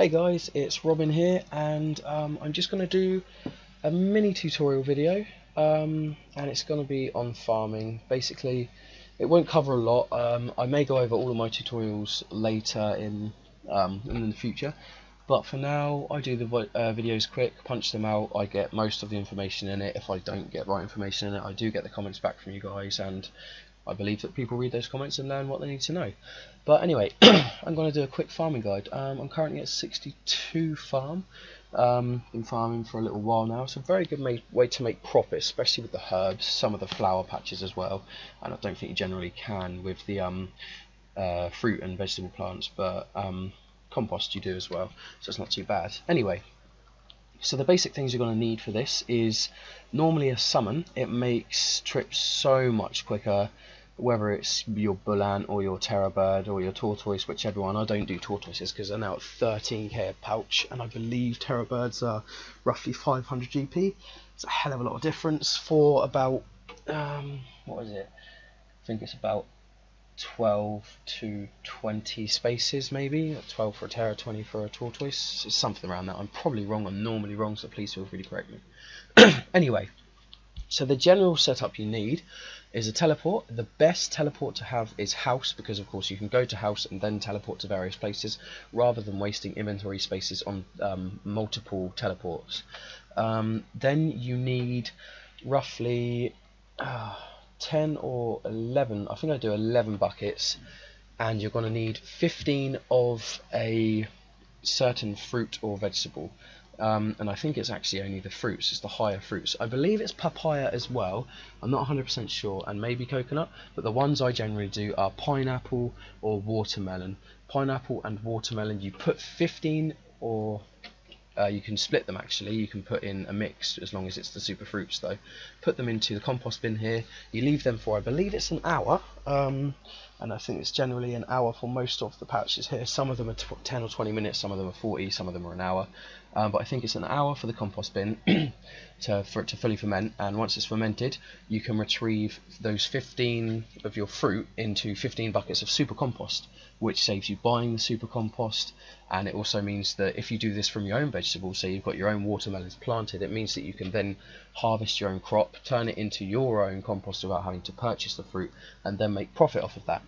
Hey guys, it's Robin here, and I'm just going to do a mini tutorial video, and it's going to be on farming. Basically, it won't cover a lot. I may go over all of my tutorials later in the future, but for now I do the videos quick, punch them out. I get most of the information in it. If I don't get right information in it, I do get the comments back from you guys, and I believe that people read those comments and learn what they need to know. But anyway, I'm going to do a quick farming guide. I'm currently at 62 farm. Been farming for a little while now. It's a very good way to make profit, especially with the herbs, some of the flower patches as well. And I don't think you generally can with the fruit and vegetable plants, but compost you do as well, so it's not too bad. Anyway, so the basic things you're going to need for this is normally a summon. It makes trips so much quicker, whether it's your Bullant or your Terror Bird or your Tortoise, whichever one. I don't do tortoises because they're now at 13k a pouch, and I believe Terror Birds are roughly 500 GP. It's a hell of a lot of difference for about what is it? I think it's about 12 to 20 spaces, maybe 12 for a Terror, 20 for a Tortoise. It's something around that. I'm probably wrong. I'm normally wrong, so please feel free to correct me. Anyway, so the general setup you need is a teleport. The best teleport to have is house, because of course you can go to house and then teleport to various places rather than wasting inventory spaces on multiple teleports. Then you need roughly 10 or 11, I think I do 11 buckets, and you're going to need 15 of a certain fruit or vegetable. And I think it's actually only the fruits, it's the higher fruits. I believe it's papaya as well, I'm not 100% sure, and maybe coconut, but the ones I generally do are pineapple or watermelon. Pineapple and watermelon, you put 15, or you can split them actually, you can put in a mix as long as it's the super fruits though. Put them into the compost bin here, you leave them for, I believe it's an hour, and I think it's generally an hour for most of the patches here. Some of them are 10 or 20 minutes, some of them are 40, some of them are an hour. But I think it's an hour for the compost bin for it to fully ferment, and once it's fermented you can retrieve those 15 of your fruit into 15 buckets of super compost, which saves you buying the super compost. And it also means that if you do this from your own vegetables, say you've got your own watermelons planted, it means that you can then harvest your own crop, turn it into your own compost without having to purchase the fruit, and then make profit off of that.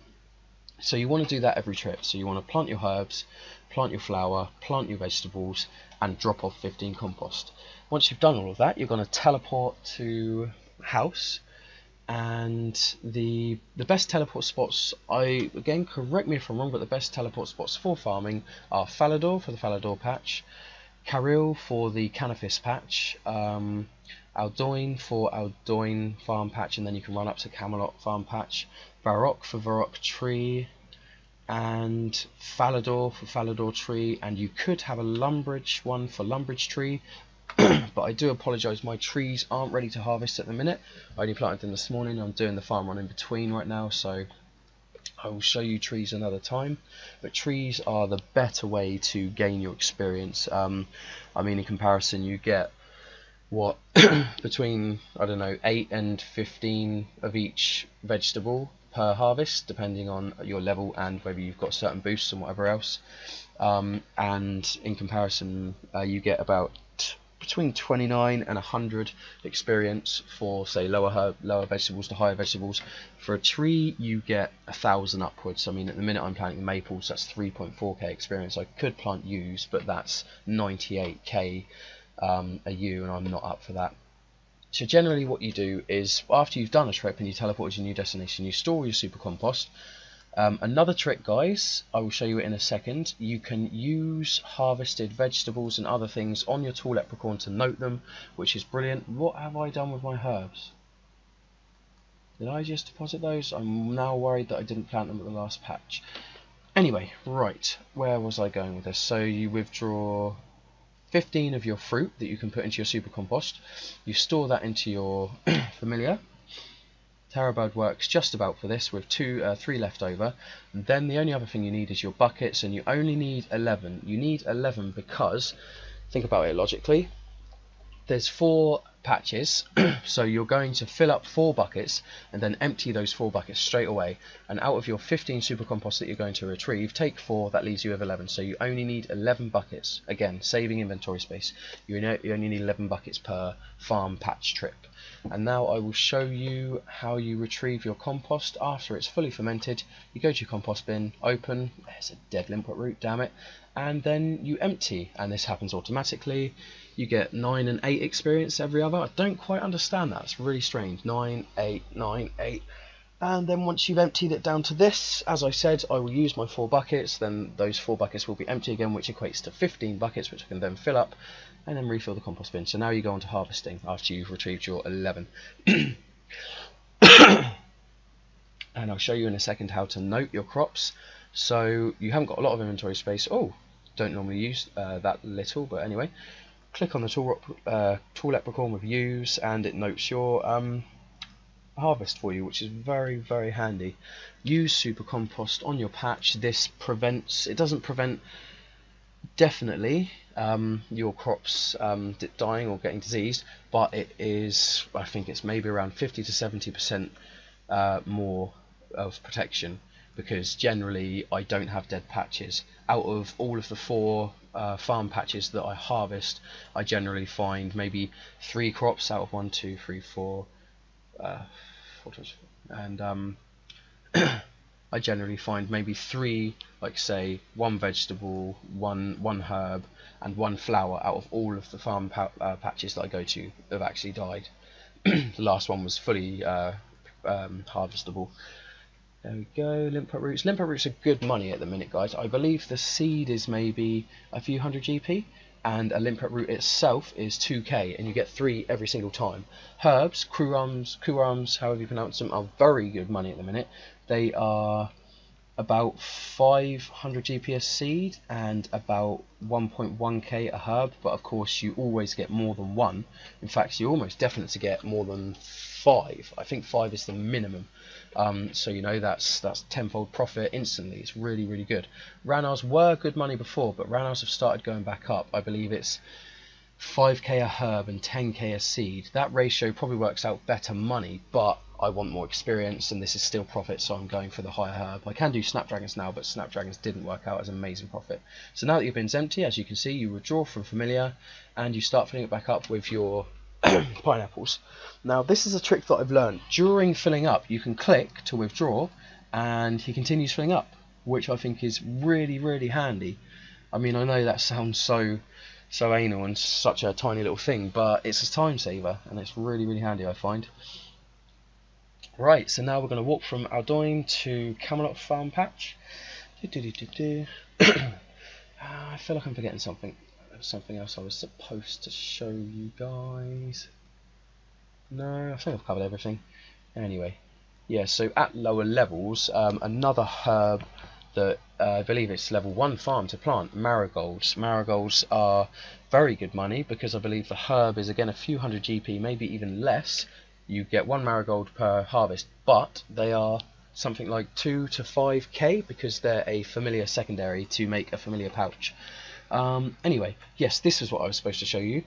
So you want to do that every trip. So you want to plant your herbs, plant your flower, plant your vegetables, and drop off 15 compost. Once you've done all of that, you're going to teleport to house, and the best teleport spots, again correct me if I'm wrong, but the best teleport spots for farming are Falador for the Falador patch, Caril for the Canifis patch, Aldoin for Aldoin farm patch, and then you can run up to Camelot farm patch, Varrock for Varrock tree, and Falador for Falador tree, and you could have a Lumbridge one for Lumbridge tree, but I do apologise, my trees aren't ready to harvest at the minute. I only planted them this morning, I'm doing the farm run in between right now, so I will show you trees another time. But trees are the better way to gain your experience. I mean, in comparison, you get what between, I don't know, 8 and 15 of each vegetable per harvest, depending on your level and whether you've got certain boosts and whatever else. And in comparison, you get about between 29 and 100 experience for, say, lower vegetables to higher vegetables. For a tree you get 1,000 upwards. I mean, at the minute I'm planting maples, that's 3.4k experience. I could plant yews, but that's 98k a yew, and I'm not up for that. So generally what you do is, after you've done a trip and you teleport to your new destination, you store your super compost. Another trick, guys, I will show you it in a second. You can use harvested vegetables and other things on your tool leprechaun to note them, which is brilliant. What have I done with my herbs? Did I just deposit those? I'm now worried that I didn't plant them at the last patch. Anyway, right, where was I going with this? So you withdraw 15 of your fruit that you can put into your super compost. You store that into your familiar. Terror Bird works just about for this, with 3 left over. And then the only other thing you need is your buckets, and you only need 11. You need 11 because, think about it logically, there's 4 patches. So you're going to fill up 4 buckets and then empty those 4 buckets straight away, and out of your 15 super compost that you're going to retrieve, take 4, that leaves you with 11. So you only need 11 buckets, again saving inventory space. You only need 11 buckets per farm patch trip. And now I will show you how you retrieve your compost after it's fully fermented. You go to your compost bin, open, there's a dead limpet root, damn it, and then you empty, and this happens automatically. You get 9 and 8 experience every other. I don't quite understand that, it's really strange. 9, 8, 9, 8. And then once you've emptied it down to this, as I said, I will use my 4 buckets, then those 4 buckets will be empty again, which equates to 15 buckets, which I can then fill up and then refill the compost bin. So now you go on to harvesting after you've retrieved your 11. And I'll show you in a second how to note your crops. So you haven't got a lot of inventory space. Oh, don't normally use that little, but anyway. Click on the tool leprechaun with use, and it notes your harvest for you, which is very, very handy. Use super compost on your patch. This prevents, it doesn't prevent definitely your crops dying or getting diseased, but it is, I think it's maybe around 50 to 70% more of protection, because generally I don't have dead patches. Out of all of the 4 farm patches that I harvest, I generally find maybe 3 crops out of 1, 2, 3, 4, 4 times 4, and I generally find maybe 3, like say 1 vegetable, one herb, and 1 flower out of all of the farm patches that I go to have actually died. The last one was fully harvestable. There we go, limpet roots. Limpet roots are good money at the minute, guys. I believe the seed is maybe a few hundred GP, and a limpet root itself is 2k, and you get 3 every single time. Herbs, kurums, however you pronounce them, are very good money at the minute. They are about 500 GP a seed and about 1.1k a herb, but of course you always get more than 1. In fact, you're almost definite to get more than 5. I think 5 is the minimum. So you know that's tenfold profit instantly. It's really, really good. Ranars were good money before, but Ranars have started going back up. I believe it's 5k a herb and 10k a seed. That ratio probably works out better money, but I want more experience, and this is still profit, so I'm going for the higher herb. I can do snapdragons now, but snapdragons didn't work out as amazing profit. So now that your bin's empty, as you can see, you withdraw from familiar and you start filling it back up with your pineapples. Now this is a trick that I've learned. During filling up, you can click to withdraw and he continues filling up, which I think is really, really handy. I mean, I know that sounds so anal and such a tiny little thing, but it's a time saver and it's really, really handy, I find. Right, so now we're going to walk from Aldoin to Camelot Farm Patch. I feel like I'm forgetting something. There's something else I was supposed to show you guys. No, I think I've covered everything. Anyway, yeah, so at lower levels, another herb that I believe it's level 1 farm to plant, marigolds. Marigolds are very good money because I believe the herb is again a few hundred GP, maybe even less. You get 1 marigold per harvest, but they are something like 2 to 5k because they're a familiar secondary to make a familiar pouch. Anyway, yes, this is what I was supposed to show you.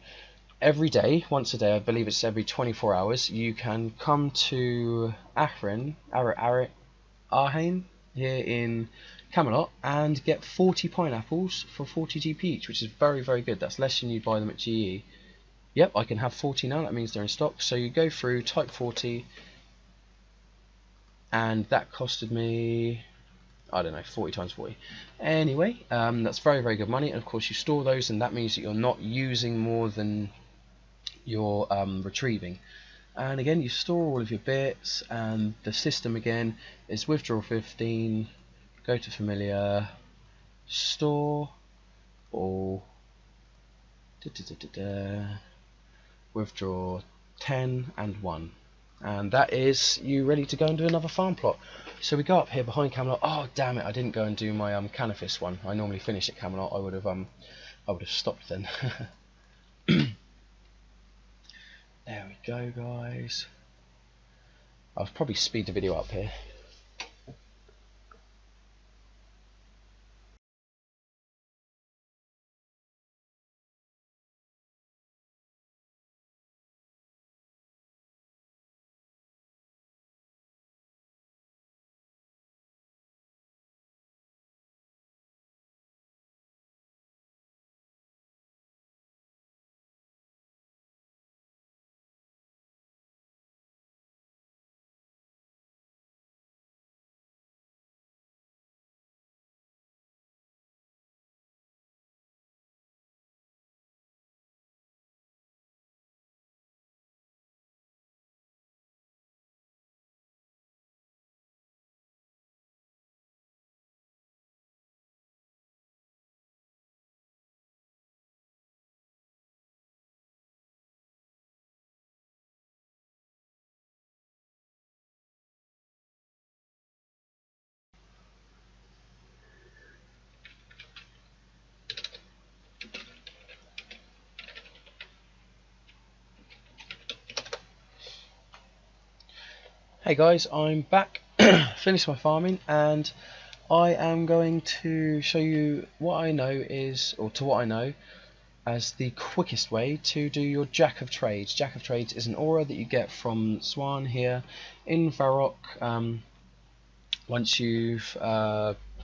Every day, once a day, I believe it's every 24 hours, you can come to Arhain here in Camelot and get 40 pineapples for 40 GP each, which is very, very good. That's less than you'd buy them at GE. Yep, I can have 40 now, that means they're in stock. So you go through, type 40, and that costed me, I don't know, 40 times 40. Anyway, that's very, very good money, and of course you store those, and that means that you're not using more than you're retrieving. And again, you store all of your bits, and the system again is withdraw 15, go to familiar, store all, withdraw 10 and 1, and that is you ready to go and do another farm plot. So we go up here behind Camelot. Oh damn it, I didn't go and do my Canifis one. I normally finish at Camelot. I would have stopped then. There we go, guys. I'll probably speed the video up here. Hey guys, I'm back, finished my farming, and I am going to show you what I know is, or to what I know as the quickest way to do your Jack of Trades. Jack of Trades is an aura that you get from Swan here in Varrock. Once you've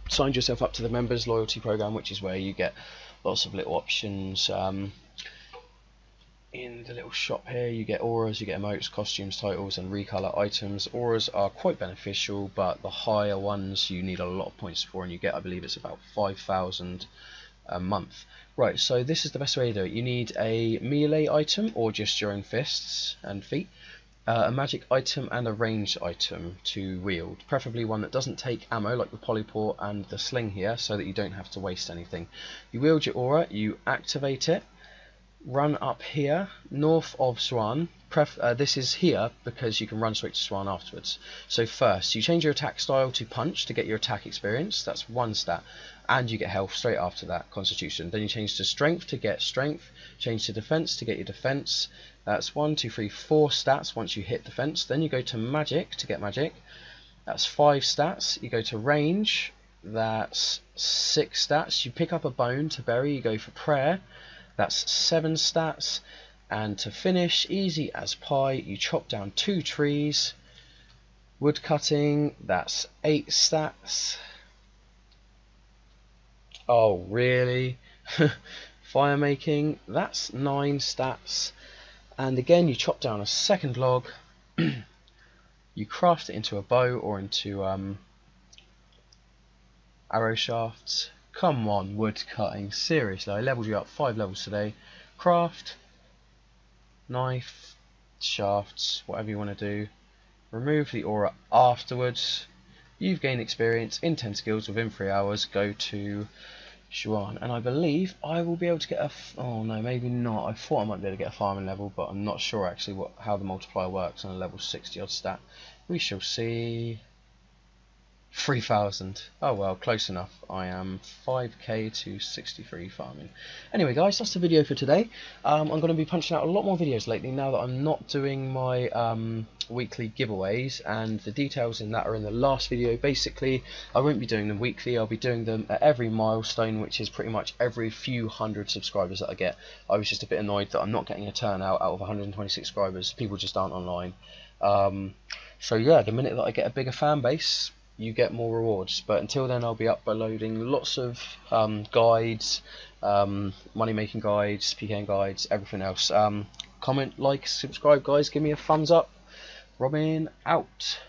signed yourself up to the members loyalty program, which is where you get lots of little options. In the little shop here you get auras, you get emotes, costumes, titles and recolor items. Auras are quite beneficial, but the higher ones you need a lot of points for, and you get, I believe it's about 5,000 a month. Right, so this is the best way to do it. You need a melee item or just your own fists and feet, a magic item and a ranged item to wield, preferably one that doesn't take ammo like the polyport and the sling here, so that you don't have to waste anything. You wield your aura, you activate it, run up here north of Swan. This is here because you can run straight to Swan afterwards. So first you change your attack style to punch to get your attack experience, that's one stat, and you get health straight after that, constitution. Then you change to strength to get strength, change to defense to get your defense, that's 1, 2, 3, 4 stats once you hit defense. Then you go to magic to get magic, that's 5 stats. You go to range, that's 6 stats. You pick up a bone to bury, you go for prayer, that's 7 stats. And to finish, easy as pie, you chop down 2 trees. Wood cutting, that's 8 stats. Oh really? Fire making, that's 9 stats. And again you chop down a second log, you craft it into a bow or into arrow shafts. Come on, wood cutting, seriously, I leveled you up 5 levels today. Craft, knife, shafts, whatever you want to do. Remove the aura afterwards. You've gained experience in 10 skills within 3 hours. Go to Xuan, and I believe I will be able to get a... oh no, maybe not. I thought I might be able to get a farming level, but I'm not sure actually how the multiplier works on a level 60 odd stat. We shall see. 3,000. Oh well, close enough. I am 5k to 63 farming. Anyway guys, that's the video for today. I'm going to be punching out a lot more videos lately now that I'm not doing my weekly giveaways, and the details in that are in the last video. Basically, I won't be doing them weekly, I'll be doing them at every milestone, which is pretty much every few hundred subscribers that I get. I was just a bit annoyed that I'm not getting a turnout out of 126 subscribers. People just aren't online. So yeah, the minute that I get a bigger fan base, you get more rewards. But until then, I'll be uploading lots of guides, money making guides, PKN guides, everything else. Comment, like, subscribe guys, give me a thumbs up. Robin out.